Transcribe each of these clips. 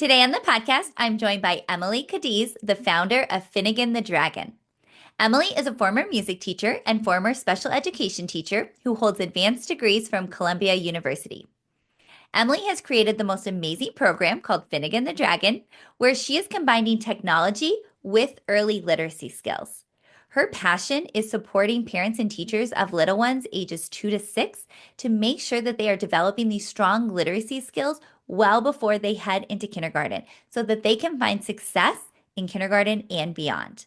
Today on the podcast, I'm joined by Emily Cadiz, the founder of Finnegan the Dragon. Emily is a former music teacher and former special education teacher who holds advanced degrees from Columbia University. Emily has created the most amazing program called Finnegan the Dragon, where she is combining technology with early literacy skills. Her passion is supporting parents and teachers of little ones ages 2 to 6 to make sure that they are developing these strong literacy skills well before they head into kindergarten so that they can find success in kindergarten and beyond.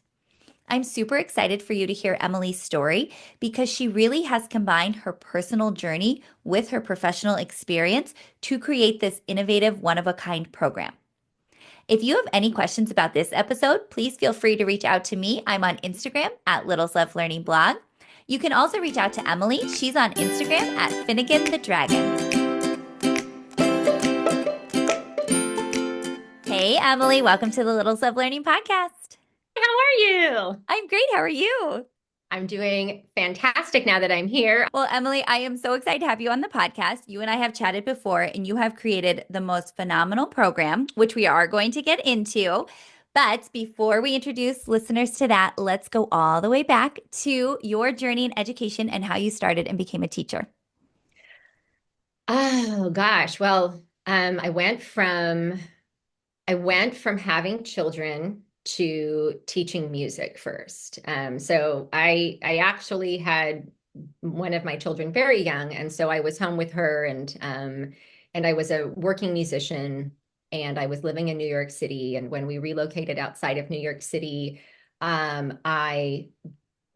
I'm super excited for you to hear Emily's story because she really has combined her personal journey with her professional experience to create this innovative, one-of-a-kind program. If you have any questions about this episode, please feel free to reach out to me. I'm on Instagram at Littles Love Learning Blog. You can also reach out to Emily. She's on Instagram at Finnegan the Dragon. Hey, Emily, welcome to the Littles Love Learning Podcast. How are you? I'm great. How are you? I'm doing fantastic now that I'm here. Well, Emily, I am so excited to have you on the podcast. You and I have chatted before, and you have created the most phenomenal program, which we are going to get into. But before we introduce listeners to that, let's go all the way back to your journey in education and how you started and became a teacher. Oh gosh. Well, I went from having children to teaching music first. So I actually had one of my children very young, and so I was home with her, and I was a working musician, and I was living in New York City. And when we relocated outside of New York City, I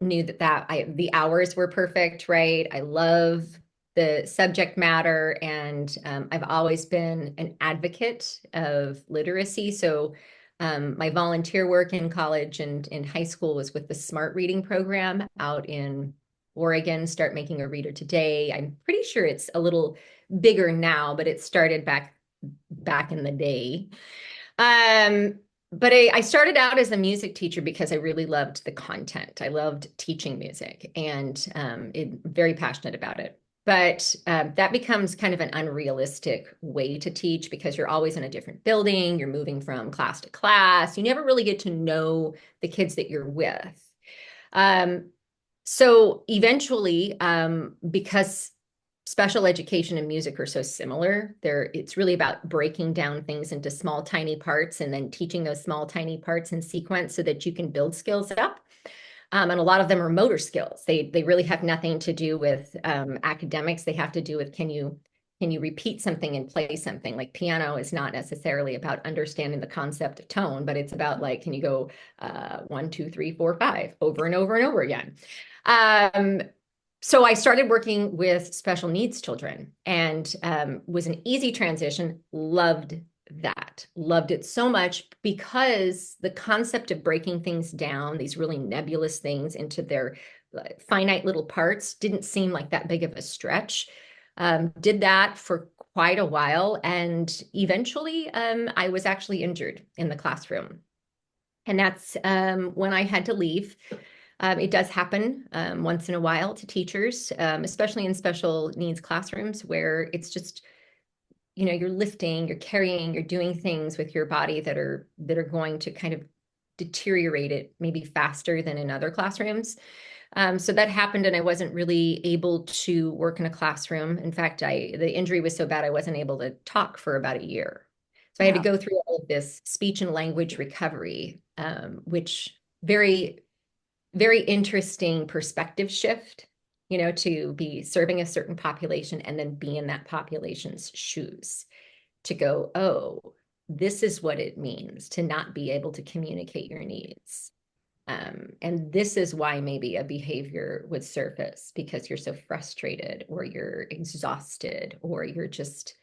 knew that the hours were perfect, right? I love the subject matter, and I've always been an advocate of literacy. So my volunteer work in college and in high school was with the Smart Reading program out in Oregon, Start Making a Reader Today. I'm pretty sure it's a little bigger now, but it started back in the day. But I started out as a music teacher because I really loved the content. I loved teaching music and very passionate about it. But that becomes kind of an unrealistic way to teach because you're always in a different building. You're moving from class to class. You never really get to know the kids that you're with. So eventually, because special education and music are so similar, it's really about breaking down things into small, tiny parts and then teaching those small, tiny parts in sequence so that you can build skills up. And a lot of them are motor skills. They really have nothing to do with academics. They have to do with can you repeat something and play something? Like piano is not necessarily about understanding the concept of tone, but it's about like, can you go 1, 2, 3, 4, 5 over and over and over again? So I started working with special needs children and was an easy transition. Loved it so much because the concept of breaking things down, these really nebulous things into their finite little parts didn't seem like that big of a stretch. Did that for quite a while. And eventually I was actually injured in the classroom. And that's when I had to leave. It does happen once in a while to teachers, especially in special needs classrooms where it's just, you're lifting, you're carrying, you're doing things with your body that are going to kind of deteriorate it maybe faster than in other classrooms. So that happened, and I wasn't really able to work in a classroom. In fact, the injury was so bad I wasn't able to talk for about a year. So I had to go through all of this speech and language recovery, which very, very interesting perspective shift, to be serving a certain population and then be in that population's shoes to go, oh, this is what it means to not be able to communicate your needs. And this is why maybe a behavior would surface because you're so frustrated or you're exhausted or you're just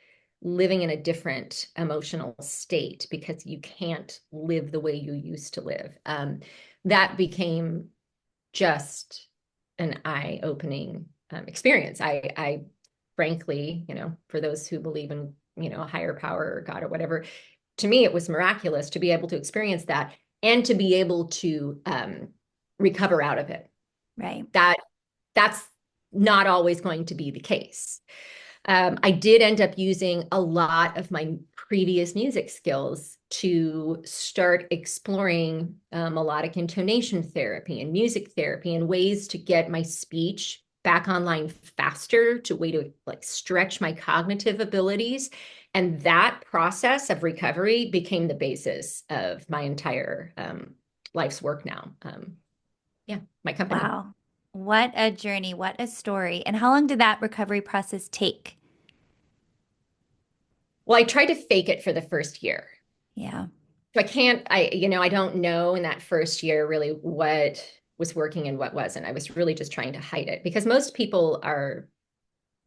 living in a different emotional state because you can't live the way you used to live. That became just an eye-opening experience. I frankly, for those who believe in, a higher power or God or whatever, to me, it was miraculous to be able to experience that and to be able to recover out of it. Right. That's not always going to be the case. I did end up using a lot of my previous music skills to start exploring melodic intonation therapy and music therapy and ways to get my speech back online faster, to way to like stretch my cognitive abilities. And that process of recovery became the basis of my entire life's work now. Yeah, my company. Wow. What a journey. What a story. And how long did that recovery process take? Well, I tried to fake it for the first year. Yeah. So I don't know in that first year really what was working and what wasn't. I was really just trying to hide it because most people are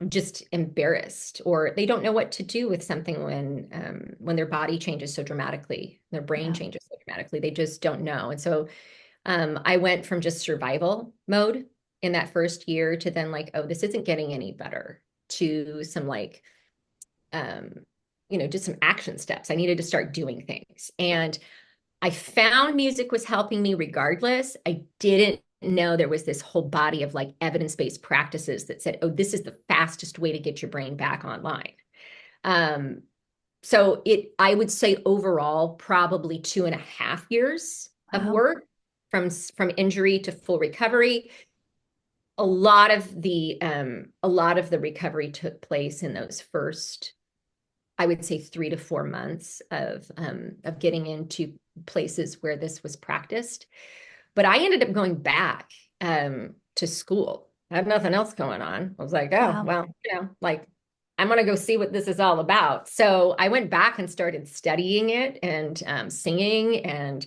just embarrassed or they don't know what to do with something when their body changes so dramatically, their brain Yeah. changes so dramatically. They just don't know. And so I went from just survival mode in that first year to then like, oh, this isn't getting any better, to some like um, just some action steps. I needed to start doing things. And I found music was helping me regardless. I didn't know there was this whole body of like evidence-based practices that said, oh, this is the fastest way to get your brain back online. Um, I would say overall, probably 2.5 years of Wow. work from injury to full recovery. A lot of the recovery took place in those first, I would say, 3 to 4 months of getting into places where this was practiced. But I ended up going back to school. I had nothing else going on. I was like, oh, Wow. well, like I'm going to go see what this is all about. So I went back and started studying it and singing. And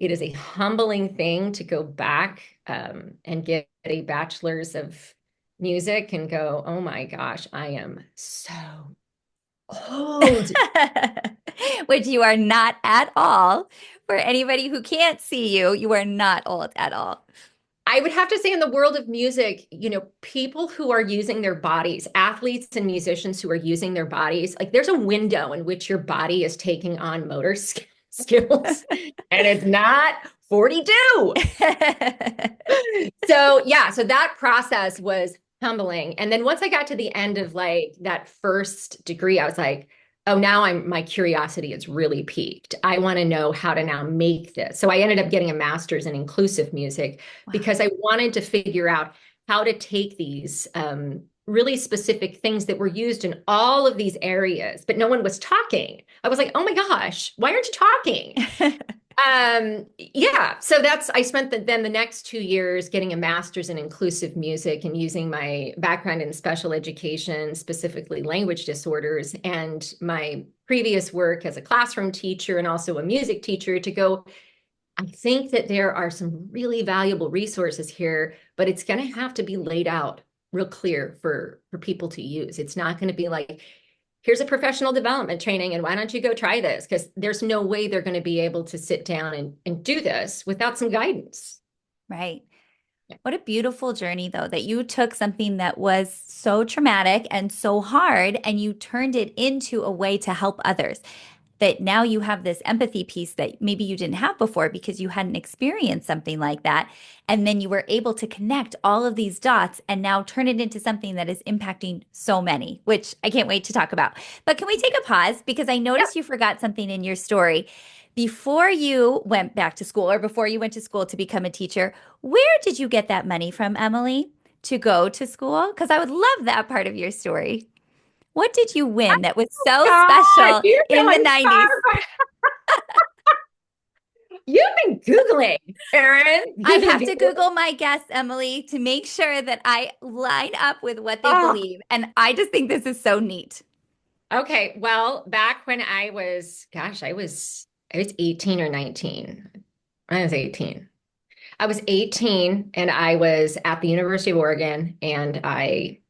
it is a humbling thing to go back and get a bachelor's of music and go, oh my gosh, I am so old. Which you are not at all. For anybody who can't see you, you are not old at all. I would have to say in the world of music, people who are using their bodies, athletes and musicians who are using their bodies, like there's a window in which your body is taking on motor skills and it's not 42. So yeah, so that process was humbling. And then once I got to the end of like that first degree, I was like, oh, now my curiosity is really piqued. I want to know how to now make this. So I ended up getting a master's in inclusive music Wow. because I wanted to figure out how to take these really specific things that were used in all of these areas, but no one was talking. I was like, oh my gosh, why aren't you talking? Yeah, so I spent then the next 2 years getting a master's in inclusive music and using my background in special education, specifically language disorders, and my previous work as a classroom teacher and also a music teacher to go, I think that there are some really valuable resources here, but it's going to have to be laid out real clear for people to use. It's not going to be like, here's a professional development training and why don't you go try this? Because there's no way they're going to be able to sit down and do this without some guidance. Right. What a beautiful journey, though, that you took something that was so traumatic and so hard and you turned it into a way to help others. That now you have this empathy piece that maybe you didn't have before because you hadn't experienced something like that. And then you were able to connect all of these dots and now turn it into something that is impacting so many, which I can't wait to talk about. But can we take a pause? Because I Yeah. noticed you forgot something in your story. Before you went back to school or before you went to school to become a teacher, where did you get that money from, Emily, to go to school? Because I would love that part of your story. What did you win that was so God, special you're in the going 90s? far. You've been Googling, Erin. I You've been have to Googling. Google my guests, Emily, to make sure that I line up with what they Oh, believe. And I just think this is so neat. okay. Well, back when I was 18 or 19. I was 18. I was 18 and I was at the University of Oregon and I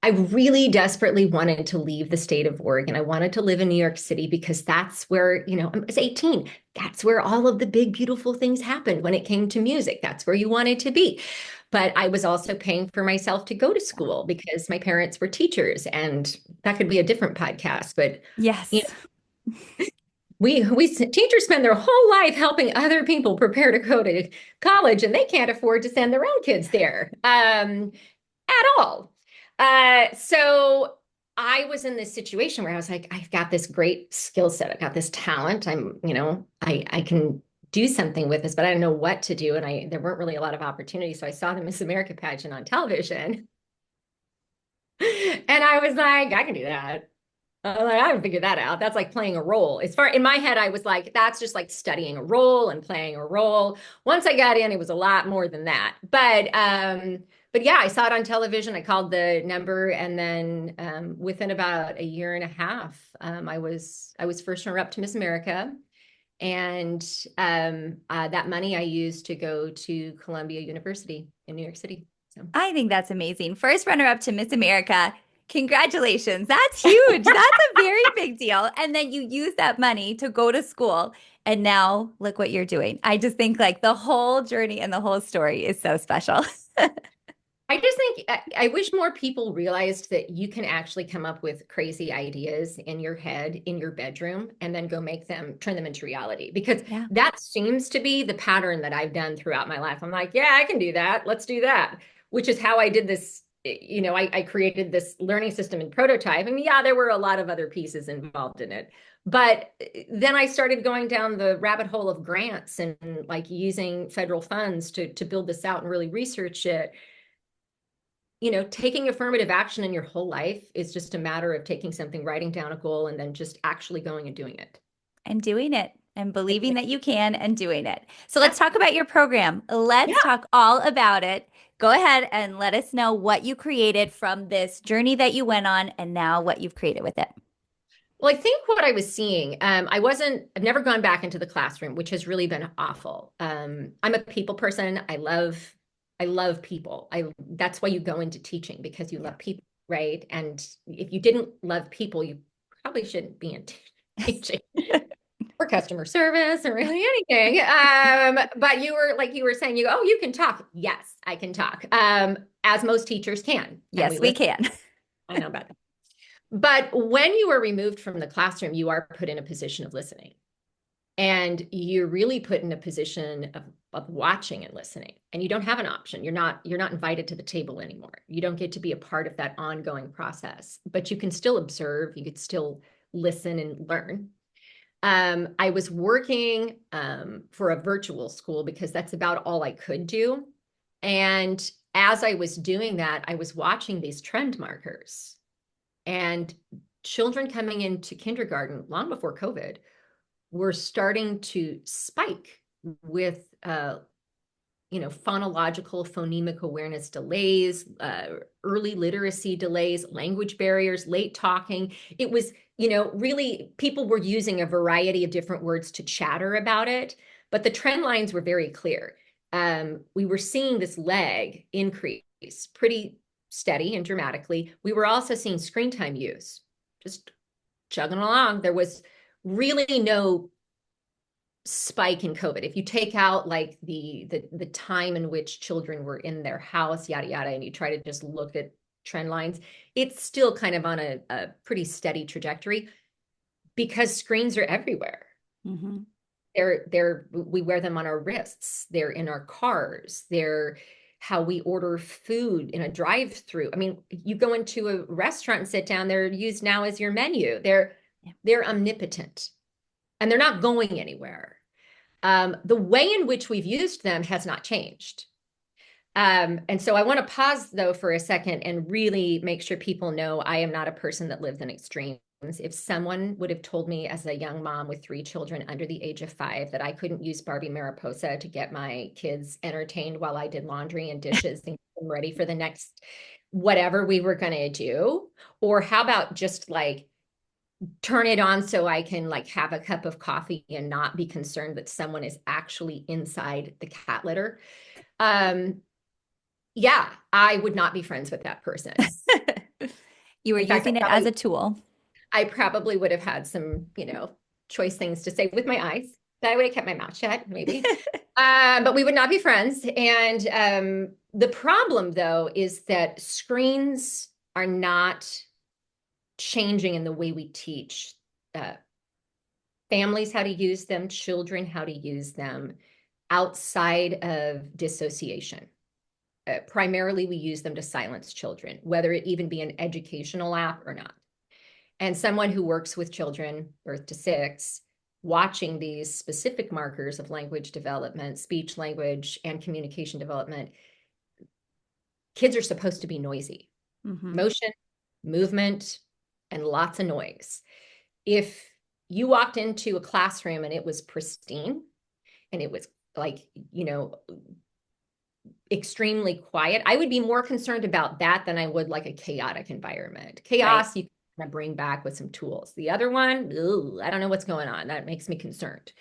really desperately wanted to leave the state of Oregon. I wanted to live in New York City because that's where, I was 18. That's where all of the big, beautiful things happened when it came to music. That's where you wanted to be. But I was also paying for myself to go to school because my parents were teachers, and that could be a different podcast. But you know, Yes. we teachers spend their whole life helping other people prepare to go to college, and they can't afford to send their own kids there at all. So I was in this situation where I was like, I've got this great skill set. I've got this talent. I can do something with this, but I don't know what to do. And there weren't really a lot of opportunities. So I saw the Miss America pageant on television. And I was like, I can do that. I can figure that out. That's like playing a role. As far in my head, I was like, that's just like studying a role and playing a role. Once I got in, it was a lot more than that. But yeah, I saw it on television. I called the number, and then within about a year and a half, I was first runner up to Miss America, and that money I used to go to Columbia University in New York City. So. I think that's amazing. First runner up to Miss America. Congratulations. That's huge. That's a very big deal. And then you use that money to go to school. And now look what you're doing. I just think like the whole journey and the whole story is so special. I just think I wish more people realized that you can actually come up with crazy ideas in your head, in your bedroom, and then go turn them into reality. Because Yeah. that seems to be the pattern that I've done throughout my life. I'm like, yeah, I can do that. Let's do that. Which is how I did this. I created this learning system and prototype. I mean, yeah, there were a lot of other pieces involved in it. But then I started going down the rabbit hole of grants and like using federal funds to build this out and really research it. Taking affirmative action in your whole life is just a matter of taking something, writing down a goal, and then just actually going and doing it. And doing it and Making believing it. that you can and doing it. So Yeah. let's talk about your program. Let's Yeah. talk all about it. Go ahead and let us know what you created from this journey that you went on and now what you've created with it. Well, I think what I was seeing, I've never gone back into the classroom, which has really been awful. I'm a people person. I love people. That's why you go into teaching, because you love people, right? And if you didn't love people, you probably shouldn't be in teaching. Or customer service or really anything. But you were saying, you can talk. Yes, I can talk. As most teachers can. And Yes, we can. I know about that. But when you are removed from the classroom, you are put in a position of listening. And you're really put in a position of watching and listening. And you don't have an option. You're not invited to the table anymore. You don't get to be a part of that ongoing process, but you can still observe, you could still listen and learn. I was working for a virtual school because that's about all I could do. And as I was doing that, I was watching these trend markers, and children coming into kindergarten long before COVID were starting to spike with phonological, phonemic awareness delays, early literacy delays, language barriers, late talking. It was, really people were using a variety of different words to chatter about it, but the trend lines were very clear. We were seeing this lag increase pretty steady and dramatically. We were also seeing screen time use just chugging along. There was really no spike in COVID. If you take out like the time in which children were in their house, yada yada, and you try to just look at trend lines, it's still kind of on a pretty steady trajectory because screens are everywhere. Mm-hmm. We wear them on our wrists. They're in our cars. They're how we order food in a drive-through. I mean, you go into a restaurant and sit down, they're used now as your menu. They're omnipotent. And they're not going anywhere. The way in which we've used them has not changed. And so I want to pause, though, for a second and really make sure people know I am not a person that lives in extremes. If someone would have told me as a young mom with 3 children under the age of 5 that I couldn't use Barbie Mariposa to get my kids entertained while I did laundry and dishes and get them ready for the next whatever we were going to do, or how about just like turn it on so I can like have a cup of coffee and not be concerned that someone is actually inside the cat litter. Yeah, I would not be friends with that person. You were In fact, using it as a tool. I probably would have had some, choice things to say with my eyes. That I would have kept my mouth shut, maybe. But we would not be friends. And the problem, though, is that screens are not changing in the way we teach families how to use them, children how to use them outside of dissociation. primarily we use them to silence children, whether it even be an educational app or not. And someone who works with children birth to 6, watching these specific markers of language development, speech, language, and communication development, kids are supposed to be noisy. Motion, movement, and lots of noise. If you walked into a classroom and it was pristine and it was like, extremely quiet, I would be more concerned about that than I would like a chaotic environment. Chaos, right, you can bring back with some tools. The other one, I don't know what's going on. That makes me concerned.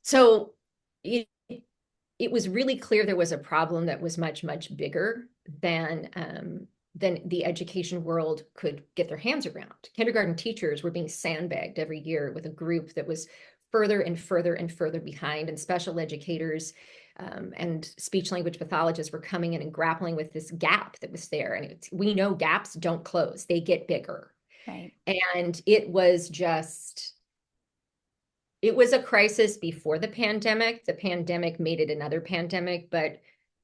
So it was really clear there was a problem that was much, much bigger than the education world could get their hands around. Kindergarten teachers were being sandbagged every year with a group that was further and further and further behind, and special educators and speech language pathologists were coming in and grappling with this gap that was there. And we know gaps don't close, they get bigger. Right. And it was a crisis before the pandemic. The pandemic made it another pandemic, but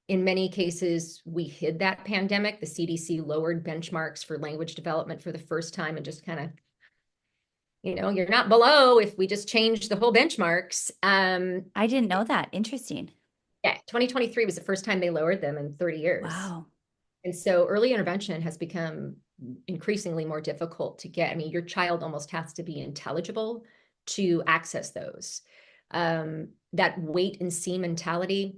in many cases, we hid that pandemic. The CDC lowered benchmarks for language development for the first time and just kind of, you're not below if we just change the whole benchmarks. I didn't know that. Interesting. Yeah, 2023 was the first time they lowered them in 30 years. Wow. And so early intervention has become increasingly more difficult to get. I mean, your child almost has to be intelligible to access those. That wait and see mentality.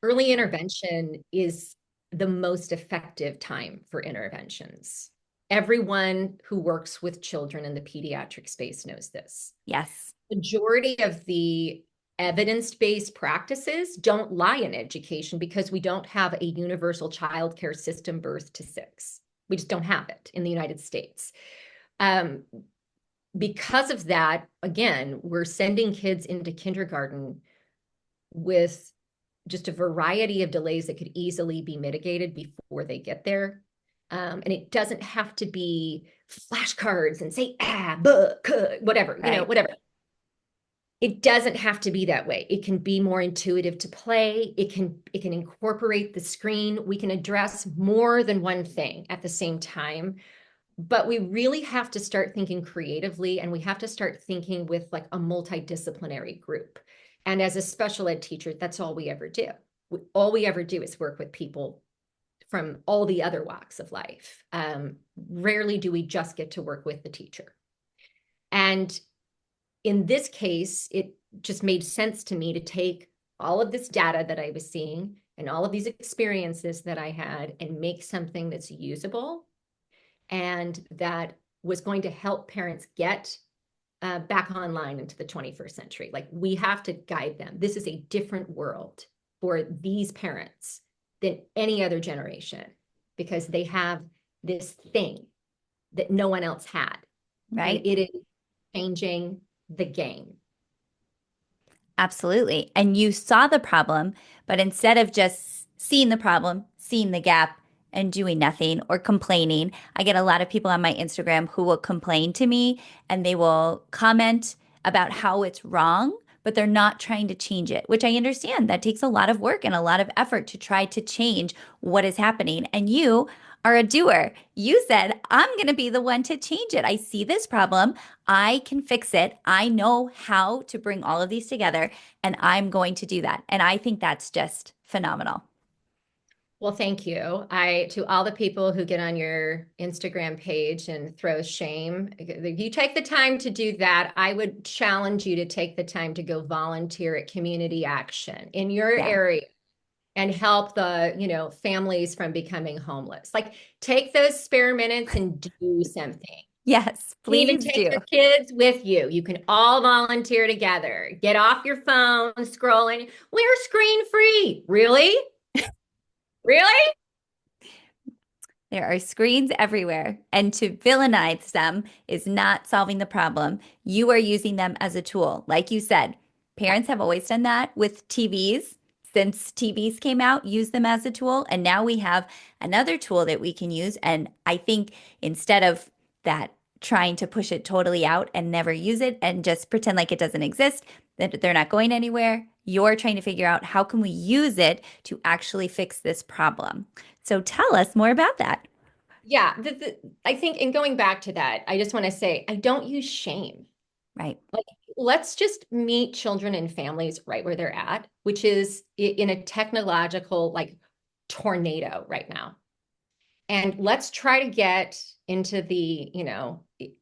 Early intervention is the most effective time for interventions. Everyone who works with children in the pediatric space knows this. Yes. Majority of the evidence-based practices don't lie in education because we don't have a universal childcare system birth to 6. We just don't have it in the United States. Because of that, again, we're sending kids into kindergarten with just a variety of delays that could easily be mitigated before they get there. And it doesn't have to be flashcards and say, whatever, right, whatever. It doesn't have to be that way. It can be more intuitive to play. It can incorporate the screen. We can address more than one thing at the same time. But we really have to start thinking creatively, and we have to start thinking with like a multidisciplinary group. And as a special ed teacher, that's all we ever do. All we ever do is work with people from all the other walks of life. Rarely do we just get to work with the teacher. And in this case, it just made sense to me to take all of this data that I was seeing and all of these experiences that I had and make something that's usable and that was going to help parents get back online into the 21st century. Like, we have to guide them. This is a different world for these parents than any other generation because they have this thing that no one else had. Right. And it is changing the game. Absolutely. And you saw the problem, but instead of just seeing the problem, seeing the gap, and doing nothing or complaining. I get a lot of people on my Instagram who will complain to me and they will comment about how it's wrong, but they're not trying to change it, which I understand. That takes a lot of work and a lot of effort to try to change what is happening. And you are a doer. You said, I'm going to be the one to change it. I see this problem. I can fix it. I know how to bring all of these together, and I'm going to do that. And I think that's just phenomenal. Well, thank you. To all the people who get on your Instagram page and throw shame, if you take the time to do that, I would challenge you to take the time to go volunteer at community action in your area and help the, families from becoming homeless. Like, take those spare minutes and do something. Yes, please even take your kids with you. You can all volunteer together. Get off your phone, scrolling. We're screen free. Really? Really? There are screens everywhere, and to villainize them is not solving the problem. You are using them as a tool. Like you said, parents have always done that with TVs. Since TVs came out, use them as a tool. And now we have another tool that we can use. And I think instead of that, trying to push it totally out and never use it and just pretend like it doesn't exist, that they're not going anywhere, You're trying to figure out how can we use it to actually fix this problem. So tell us more about that. Yeah, I think, in going back to that, I just want to say, I don't use shame. Right. Like, let's just meet children and families right where they're at, which is in a technological like tornado right now. And let's try to get into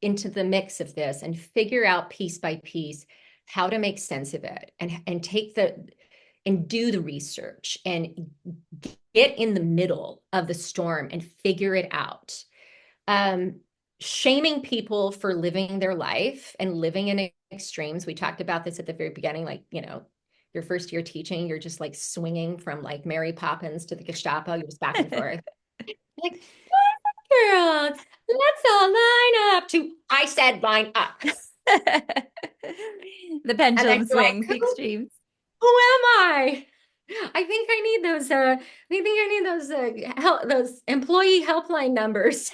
into the mix of this and figure out piece by piece how to make sense of it and do the research and get in the middle of the storm and figure it out. Shaming people for living their life and living in extremes. We talked about this at the very beginning, like, your first year teaching, you're just like swinging from like Mary Poppins to the Gestapo, you're just back and forth. Like, girls, let's all line up to, I said line up. The And then pendulum you're like, swings, the extremes. who am I? I think I need those, those employee helpline numbers.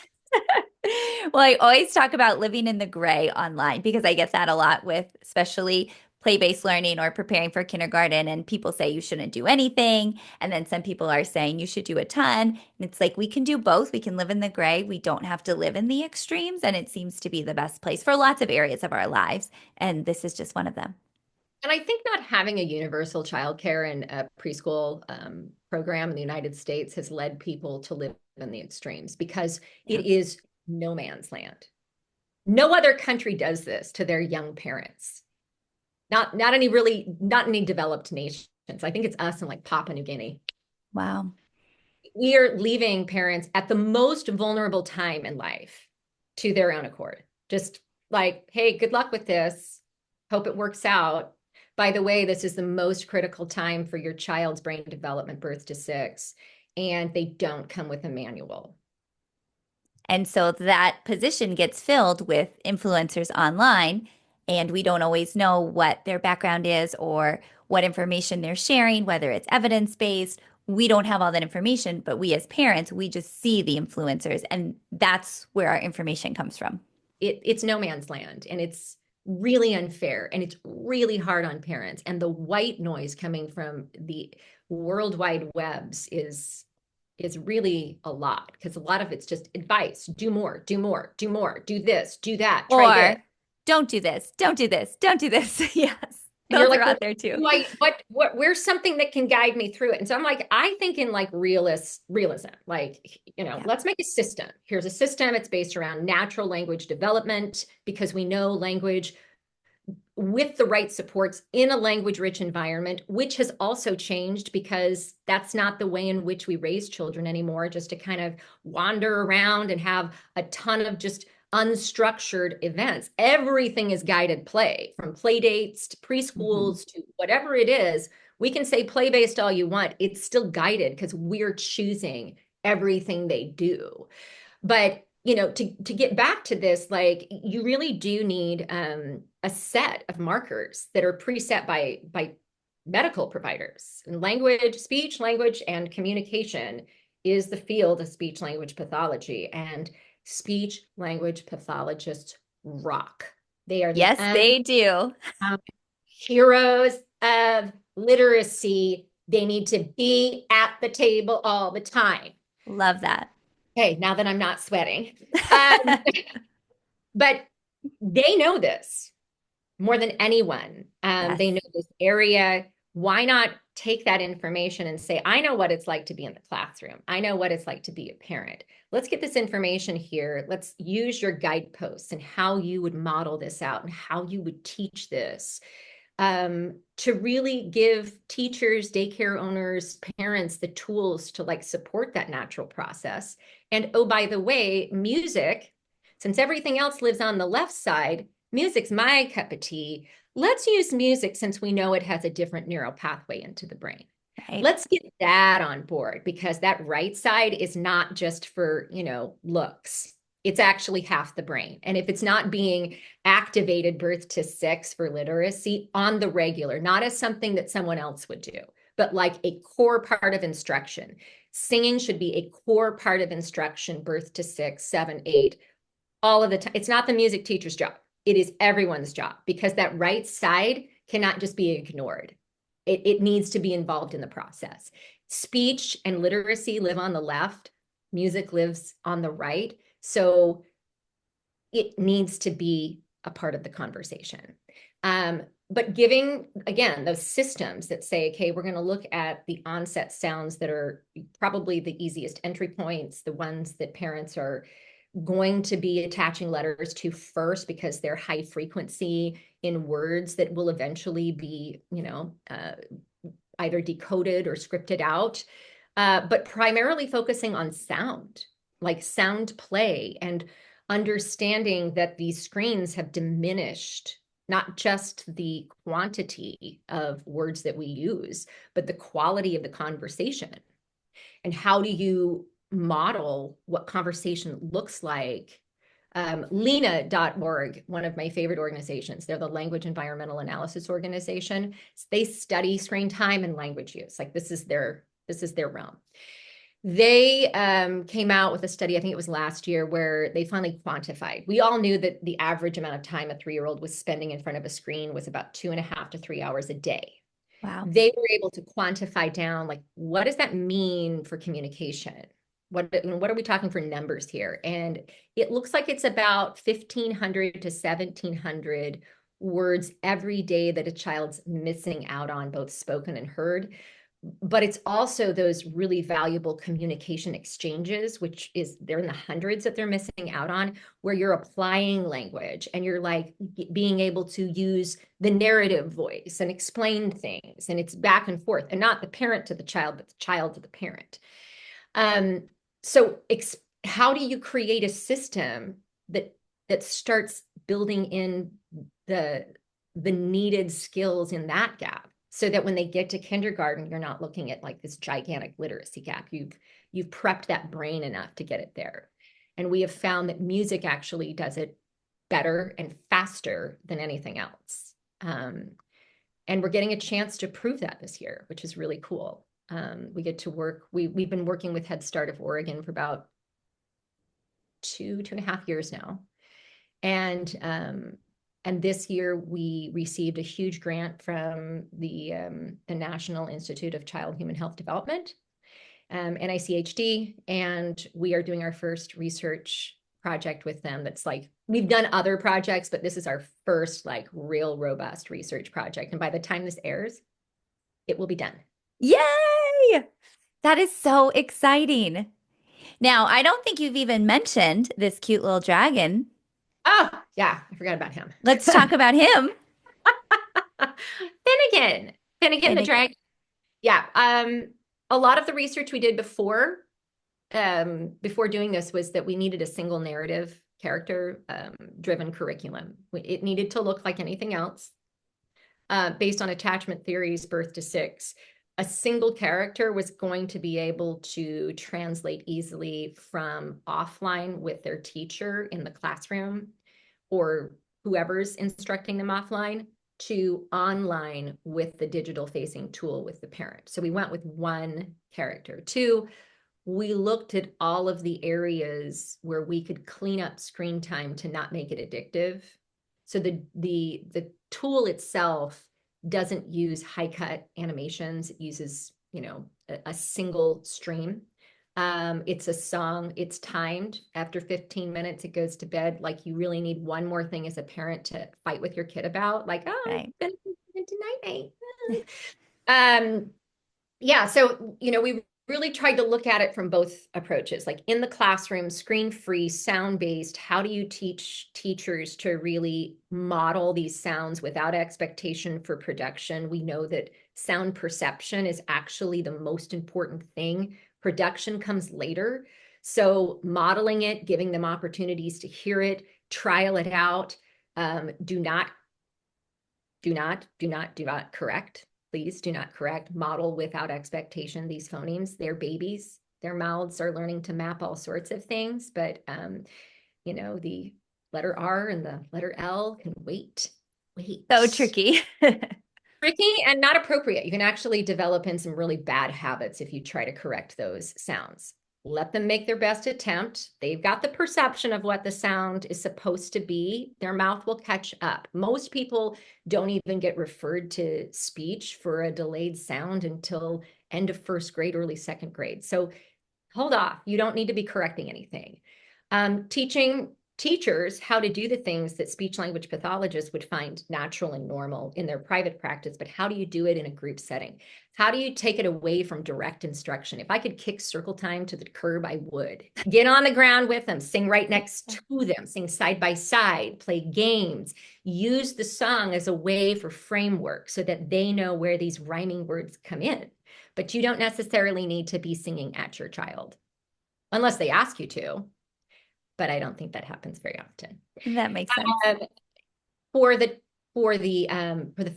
Well, I always talk about living in the gray online because I get that a lot with especially play-based learning or preparing for kindergarten. And people say you shouldn't do anything. And then some people are saying you should do a ton. And it's like we can do both. We can live in the gray. We don't have to live in the extremes. And it seems to be the best place for lots of areas of our lives. And this is just one of them. And I think not having a universal childcare and a preschool program in the United States has led people to live in the extremes because Yeah. it is no man's land. No other country does this to their young parents. Not any developed nations. I think it's us and like Papua New Guinea. Wow. We are leaving parents at the most vulnerable time in life to their own accord. Just like, hey, good luck with this. Hope it works out. By the way, this is the most critical time for your child's brain development, birth to 6, and they don't come with a manual. And so that position gets filled with influencers online, and we don't always know what their background is or what information they're sharing, whether it's evidence-based. We don't have all that information, but we as parents, we just see the influencers, and that's where our information comes from. It's no man's land, and it's really unfair, and it's really hard on parents. And the white noise coming from the World Wide Webs is really a lot, because a lot of it's just advice. Do more, do more, do more, do this, do that, try this. Or don't do this, don't do this, don't do this. Yes, And you're those like, are well, out there too. where's something that can guide me through it? And so I'm like, I think in like realism, like, Yeah. let's make a system. Here's a system. It's based around natural language development, because we know language with the right supports in a language-rich environment, which has also changed because that's not the way in which we raise children anymore, just to kind of wander around and have a ton of just unstructured events. Everything is guided play, from play dates to preschools to whatever it is. We can say play-based all you want. It's still guided because we're choosing everything they do. But to get back to this, like, you really do need a set of markers that are preset by medical providers. And speech, language, and communication is the field of speech language pathology. And speech language pathologists rock. They are the Yes, they do. heroes of literacy. They need to be at the table all the time. Love that. Hey, now that I'm not sweating. But they know this more than anyone. Yes. They know this area. Why not take that information and say, I know what it's like to be in the classroom. I know what it's like to be a parent. Let's get this information here. Let's use your guideposts and how you would model this out and how you would teach this, to really give teachers, daycare owners, parents the tools to like support that natural process. And oh, by the way, music, since everything else lives on the left side, music's my cup of tea. Let's use music since we know it has a different neural pathway into the brain. Right. Let's get that on board, because that right side is not just for, looks. It's actually half the brain. And if it's not being activated birth to 6 for literacy on the regular, not as something that someone else would do, but like a core part of instruction. Singing should be a core part of instruction, birth to 6, 7, 8, all of the time. It's not the music teacher's job. It is everyone's job, because that right side cannot just be ignored. it needs to be involved in the process. Speech and literacy live on the left, music lives on the right. So it needs to be a part of the conversation. But giving, again, those systems that say, okay, we're going to look at the onset sounds that are probably the easiest entry points, the ones that parents are going to be attaching letters to first because they're high frequency in words that will eventually be, either decoded or scripted out, but primarily focusing on sound, like sound play, and understanding that these screens have diminished not just the quantity of words that we use, but the quality of the conversation. And how do you model what conversation looks like? Lena.org, one of my favorite organizations, they're the Language Environmental Analysis Organization. They study screen time and language use. Like this is their realm. They came out with a study, I think it was last year, where they finally quantified. We all knew that the average amount of time a 3-year-old was spending in front of a screen was about 2.5 to 3 hours a day. Wow. They were able to quantify down, like, what does that mean for communication? What are we talking for numbers here? And it looks like it's about 1,500 to 1,700 words every day that a child's missing out on, both spoken and heard. But it's also those really valuable communication exchanges, which is they're in the hundreds that they're missing out on, where you're applying language and you're like being able to use the narrative voice and explain things. And it's back and forth, and not the parent to the child, but the child to the parent. So how do you create a system that starts building in the needed skills in that gap, so that when they get to kindergarten, you're not looking at like this gigantic literacy gap. You've prepped that brain enough to get it there. And we have found that music actually does it better and faster than anything else. And we're getting a chance to prove that this year, which is really cool. We get to work, we've been working with Head Start of Oregon for about 2.5 years now. And this year we received a huge grant from the National Institute of Child Human Health Development, NICHD, and we are doing our first research project with them. That's like, we've done other projects, but this is our first like real robust research project. And by the time this airs, it will be done. Yay! That is so exciting. Now, I don't think you've even mentioned this cute little dragon. Oh, yeah, I forgot about him. Let's talk about him. Finnegan the Dragon. Yeah, a lot of the research we did before doing this was that we needed a single narrative character driven curriculum. It needed to look like anything else. Based on attachment theories, birth to 6, a single character was going to be able to translate easily from offline with their teacher in the classroom or whoever's instructing them offline to online with the digital facing tool with the parent. So we went with one character. 2, we looked at all of the areas where we could clean up screen time to not make it addictive. So the tool itself doesn't use high cut animations. It uses, a single stream. It's a song. It's timed. After 15 minutes, it goes to bed. Like, you really need one more thing as a parent to fight with your kid about. Like, oh, Right. it's been night. Yeah. So, we really tried to look at it from both approaches, like in the classroom, screen-free, sound-based. How do you teach teachers to really model these sounds without expectation for production? We know that sound perception is actually the most important thing. Production comes later. So modeling it, giving them opportunities to hear it, trial it out. Do not correct. Please do not correct. Model without expectation these phonemes. They're babies. Their mouths are learning to map all sorts of things, but the letter R and the letter L can wait. So tricky. Tricky and not appropriate. You can actually develop in some really bad habits if you try to correct those sounds. let them make their best attempt. They've got the perception of what the sound is supposed to be. Their mouth will catch up. Most people don't even get referred to speech for a delayed sound until end of first grade, early second grade. So hold off. You don't need to be correcting anything. Teaching teachers how to do the things that speech language pathologists would find natural and normal in their private practice, but how do you do it in a group setting? How do you take it away from direct instruction? If I could kick circle time to the curb, I would. Get on the ground with them, sing right next to them, sing side by side, play games, use the song as a way for framework so that they know where these rhyming words come in. But you don't necessarily need to be singing at your child unless they ask you to. But I don't think that happens very often. That makes sense. For the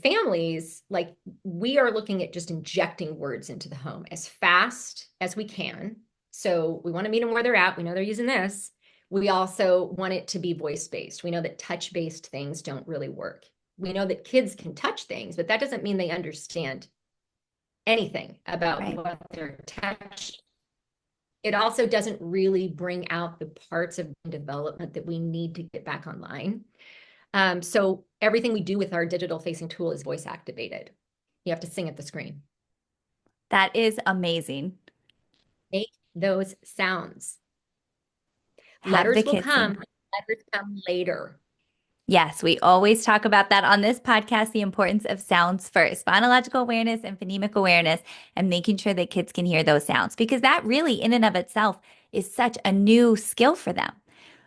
families, like we are looking at just injecting words into the home as fast as we can. So we want to meet them where they're at. We know they're using this. We also want it to be voice-based. We know that touch-based things don't really work. We know that kids can touch things, but that doesn't mean they understand anything about what they're touching. It also doesn't really bring out the parts of development that we need to get back online. So everything we do with our digital facing tool is voice activated. You have to sing at the screen. That is amazing. Make those sounds. Letters will come. Letters come later. Yes, we always talk about that on this podcast, the importance of sounds first, phonological awareness and phonemic awareness, and making sure that kids can hear those sounds, because that really in and of itself is such a new skill for them.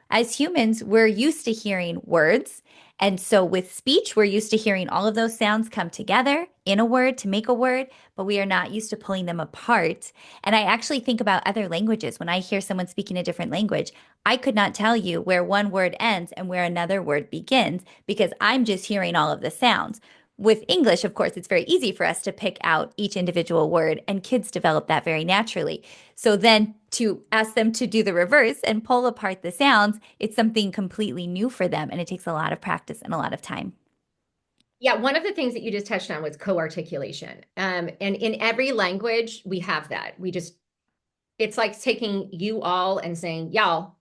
As humans, we're used to hearing words. And so with speech, we're used to hearing all of those sounds come together in a word to make a word, but we are not used to pulling them apart. And I actually think about other languages. When I hear someone speaking a different language, I could not tell you where one word ends and where another word begins because I'm just hearing all of the sounds. With English, of course, it's very easy for us to pick out each individual word, and kids develop that very naturally. So then to ask them to do the reverse and pull apart the sounds, it's something completely new for them, and it takes a lot of practice and a lot of time. Yeah, one of the things that you just touched on was co-articulation. And in every language, we have that. It's like taking you all and saying y'all.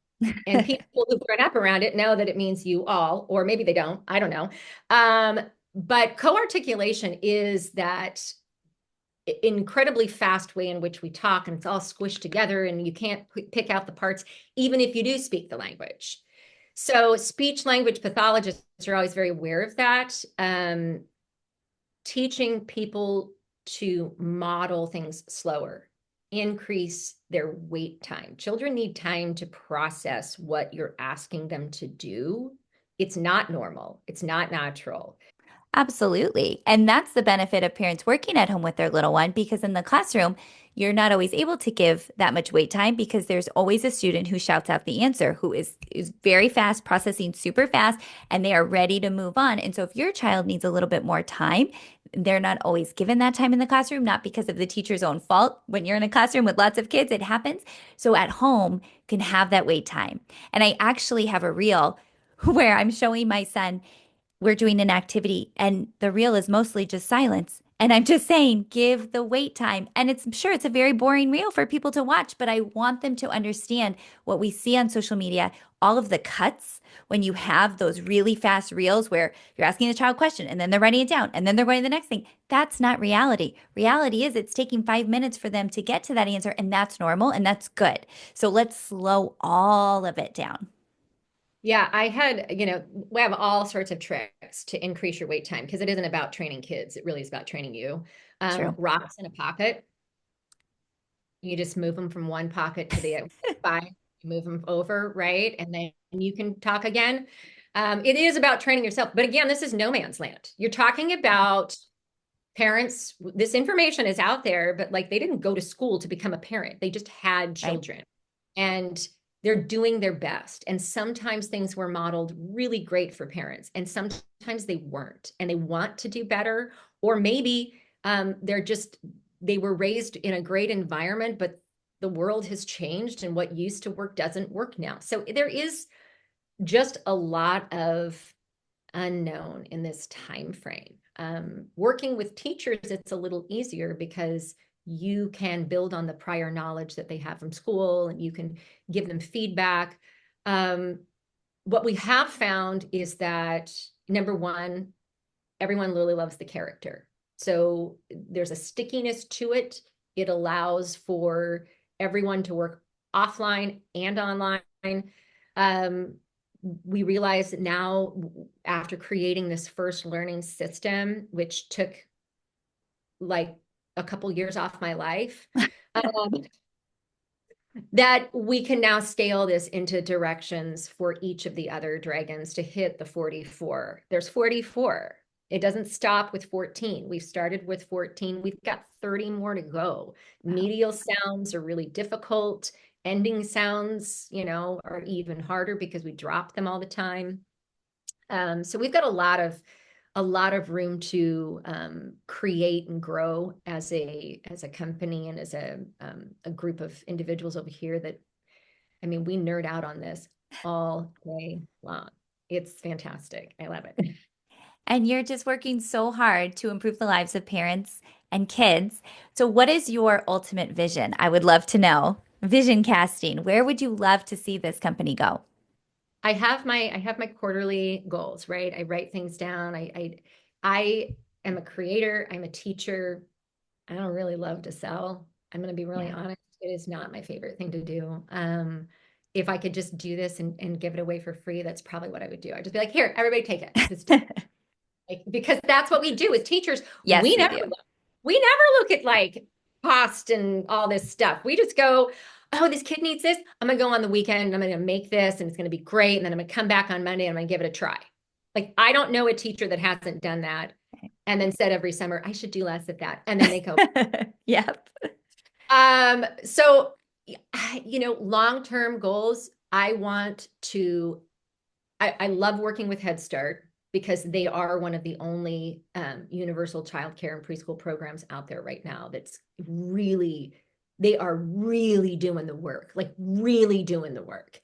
And people who've grown up around it know that it means you all, or maybe they don't. I don't know. But co-articulation is that incredibly fast way in which we talk, and it's all squished together and you can't pick out the parts, even if you do speak the language. So speech language pathologists are always very aware of that. Teaching people to model things slower, increase their wait time. Children need time to process what you're asking them to do. It's not normal. It's not natural. Absolutely. And that's the benefit of parents working at home with their little one, because in the classroom, you're not always able to give that much wait time because there's always a student who shouts out the answer, who is very fast, processing super fast, and they are ready to move on. And so if your child needs a little bit more time, they're not always given that time in the classroom, not because of the teacher's own fault. When you're in a classroom with lots of kids, it happens. So at home, can have that wait time. And I actually have a reel where I'm showing my son, we're doing an activity and the reel is mostly just silence. And I'm just saying, give the wait time. And it's sure it's a very boring reel for people to watch, but I want them to understand what we see on social media, all of the cuts when you have those really fast reels where you're asking the child a question and then they're writing it down and then they're going to the next thing. That's not reality. Reality is it's taking 5 minutes for them to get to that answer, and that's normal and that's good. So let's slow all of it down. Yeah, we have all sorts of tricks to increase your wait time because it isn't about training kids. It really is about training you. True. Rocks in a pocket. You just move them from one pocket to the other. Move them over, right? And then you can talk again. It is about training yourself. But again, this is no man's land. You're talking about parents. This information is out there, but like they didn't go to school to become a parent. They just had children. Right. And they're doing their best. And sometimes things were modeled really great for parents, and sometimes they weren't, and they want to do better. Or maybe they were raised in a great environment, but the world has changed and what used to work doesn't work now. So there is just a lot of unknown in this time frame. Working with teachers, it's a little easier because you can build on the prior knowledge that they have from school, and you can give them feedback. What we have found is that, number one, everyone really loves the character. So there's a stickiness to it. It allows for everyone to work offline and online. We realize that now, after creating this first learning system, which took like a couple years off my life, that we can now scale this into directions for each of the other dragons to hit the 44. There's 44. It doesn't stop with 14. We've started with 14. We've got 30 more to go. Wow. Medial sounds are really difficult. Ending sounds, are even harder because we drop them all the time. So we've got a lot of room to create and grow as a company and as a group of individuals over here that, we nerd out on this all day long. It's fantastic. I love it. And you're just working so hard to improve the lives of parents and kids. So, what is your ultimate vision? I would love to know. Vision casting. Where would you love to see this company go? I have my quarterly goals, right? I write things down. I am a creator. I'm a teacher. I don't really love to sell. I'm going to be really honest. It is not my favorite thing to do. If I could just do this and give it away for free, that's probably what I would do. I'd just be like, here, everybody take it. Just because that's what we do as teachers. Yes, we we never do. look at like cost and all this stuff. We just go, oh, this kid needs this. I'm gonna go on the weekend. I'm gonna make this, and it's gonna be great. And then I'm gonna come back on Monday and I'm gonna give it a try. Like, I don't know a teacher that hasn't done that and then said every summer, I should do less of that. And then they go. Yep. So, long-term goals. I love working with Head Start, because they are one of the only universal childcare and preschool programs out there right now they are really doing the work, like really doing the work.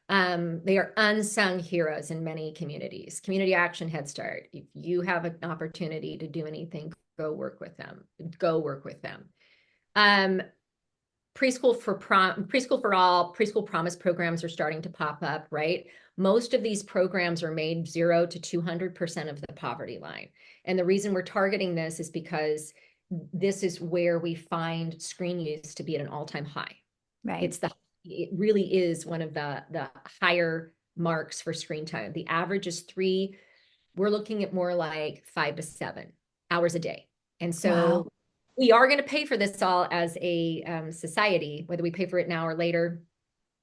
They are unsung heroes in many communities. Community Action, Head Start. If you have an opportunity to do anything, go work with them. Preschool for all, preschool promise programs are starting to pop up, right? Most of these programs are made 0 to 200% of the poverty line. And the reason we're targeting this is because this is where we find screen use to be at an all-time high. Right. It really is one of the higher marks for screen time. The average is 3. We're looking at more like 5 to 7 hours a day. And so we are going to pay for this all as a society, whether we pay for it now or later.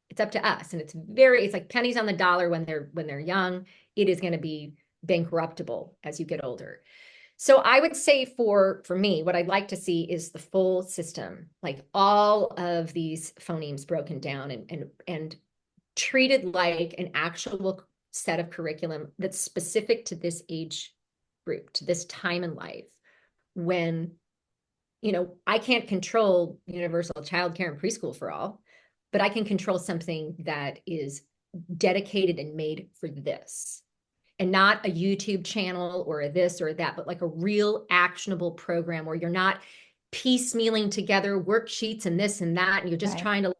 It's up to us. And it's like pennies on the dollar when they're young. It is going to be bankruptable as you get older. So I would say for me, what I'd like to see is the full system, like all of these phonemes broken down and treated like an actual set of curriculum that's specific to this age group, to this time in life, when I can't control universal childcare and preschool for all, but I can control something that is dedicated and made for this, and not a YouTube channel or a this or that, but like a real actionable program where you're not piecemealing together worksheets and this and that, and you're just trying to,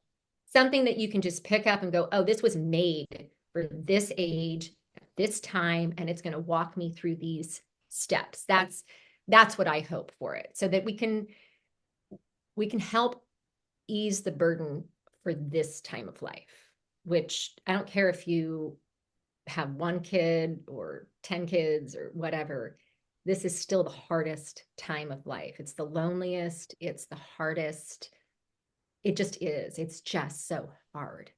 something that you can just pick up and go, oh, this was made for this age, this time, and it's going to walk me through these steps. That's what I hope for it, so that we can help ease the burden for this time of life, which I don't care if you have 1 kid or 10 kids or whatever. This is still the hardest time of life. It's the loneliest. It's the hardest. It just is. It's just so hard.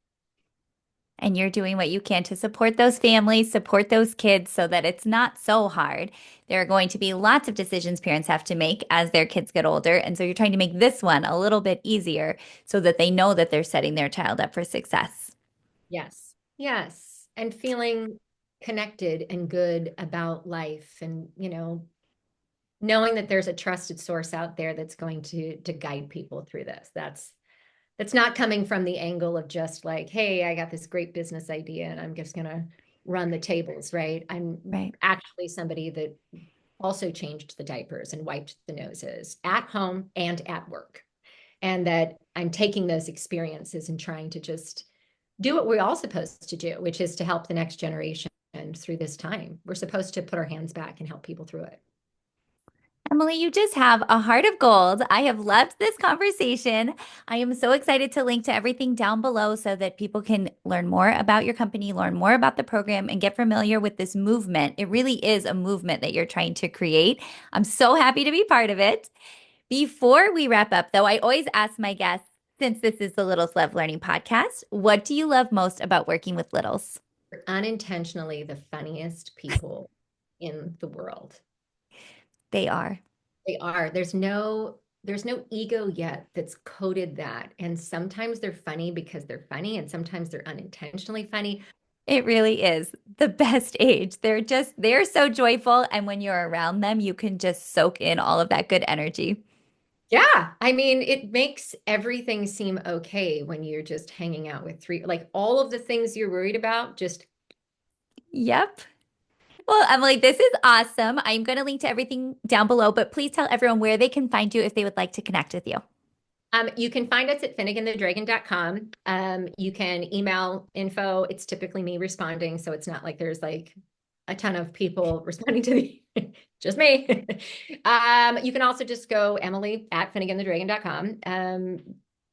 And you're doing what you can to support those families, support those kids so that it's not so hard. There are going to be lots of decisions parents have to make as their kids get older. And so you're trying to make this one a little bit easier so that they know that they're setting their child up for success. Yes. Yes. And feeling connected and good about life, and, knowing that there's a trusted source out there that's going to guide people through this. That's not coming from the angle of just like, hey, I got this great business idea and I'm just going to run the tables, right? I'm actually somebody that also changed the diapers and wiped the noses at home and at work. and that I'm taking those experiences and trying to just do what we're all supposed to do, which is to help the next generation through this time. We're supposed to put our hands back and help people through it. Emily, you just have a heart of gold. I have loved this conversation. I am so excited to link to everything down below so that people can learn more about your company, learn more about the program, and get familiar with this movement. It really is a movement that you're trying to create. I'm so happy to be part of it. Before we wrap up, though, I always ask my guests, since this is the Littles Love Learning podcast, what do you love most about working with littles? We're unintentionally the funniest people in the world. They are. They are. There's no ego yet that's coded that. And sometimes they're funny because they're funny, and sometimes they're unintentionally funny. It really is the best age. They're so joyful. And when you're around them, you can just soak in all of that good energy. Yeah. I mean, it makes everything seem okay when you're just hanging out with three, like all of the things you're worried about, just Yep. Well, Emily, this is awesome. I'm going to link to everything down below, but please tell everyone where they can find you if they would like to connect with you. You can find us at finnegandthedragon.com. You can email info. It's typically me responding, so it's not like there's like a ton of people responding to me, just me. You can also just go Emily at finnegandthedragon.com.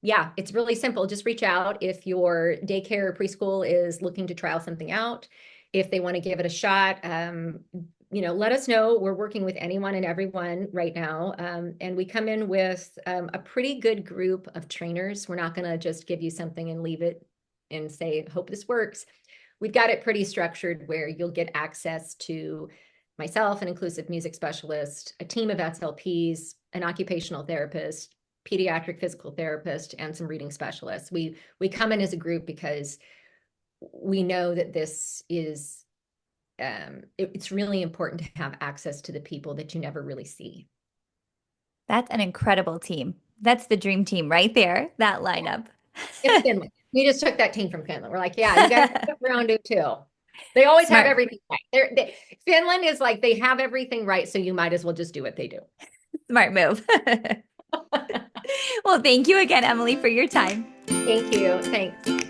Yeah, it's really simple. Just reach out if your daycare or preschool is looking to trial something out. If they want to give it a shot, let us know. We're working with anyone and everyone right now. And we come in with a pretty good group of trainers. We're not going to just give you something and leave it and say, hope this works. We've got it pretty structured where you'll get access to myself, an inclusive music specialist, a team of SLPs, an occupational therapist, pediatric physical therapist, and some reading specialists. We come in as a group because we know that this is it's really important to have access to the people that you never really see. That's an incredible team. That's the dream team right there, that lineup. It's Finland. We just took that team from Finland. We're like, yeah, you guys have around it too. They always Smart. have everything right. Finland is like, they have everything right, so you might as well just do what they do. Smart move. Well, thank you again, Emily, for your time. Thank you. Thanks.